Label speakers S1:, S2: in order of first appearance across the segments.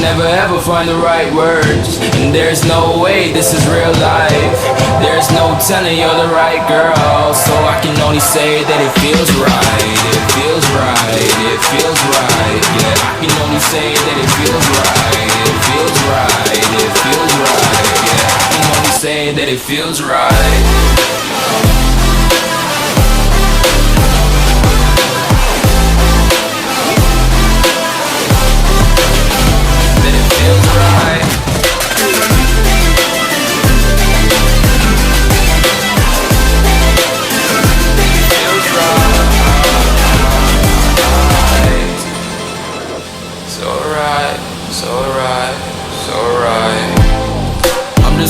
S1: Never ever find the right words, and there's no way this is real life. There's no telling you're the right girl, so I can only say that it feels right. It feels right, it feels right. Yeah, I can only say that it feels right. It feels right, it feels right. Yeah, I can only say that it feels right.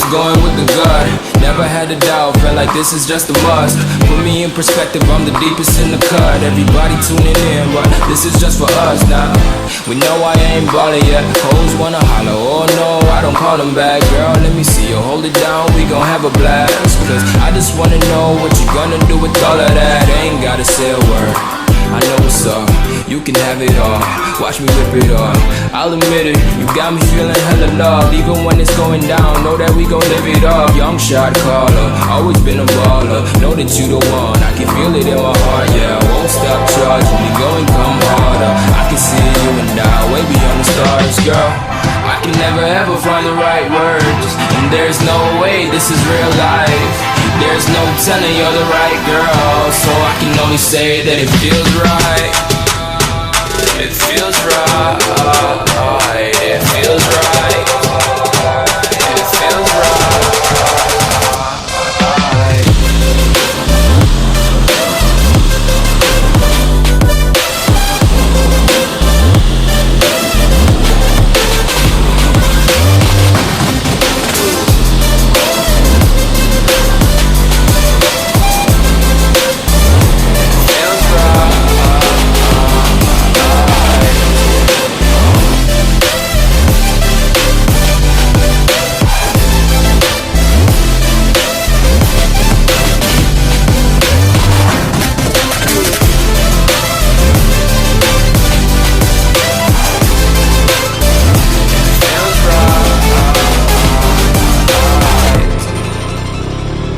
S1: Going with the gut, never had a doubt, felt like this is just a must. Put me in perspective, I'm the deepest in the cut. Everybody tuning in, but this is just for us now. We know I ain't ballin' yet, hoes wanna holler, oh no, I don't call them back. Girl, let me see you hold it down, we gon' have a blast. Cause I just wanna know what you gonna do with all of that. Ain't gotta say a word, I know what's up, you can have it all. Watch me rip it off, I'll admit it, you got me feeling hella loved. Even when it's going down, know that we gon' live it up. Young shot caller, always been a baller. Know that you the one, I can feel it in my heart. Yeah, I won't stop charging me, go and come harder. I can see you and I, way beyond the stars, girl. I can never ever find the right words, and there's no way this is real life. There's no telling you're the right girl, so I can only say that it feels right. It feels right, it feels right.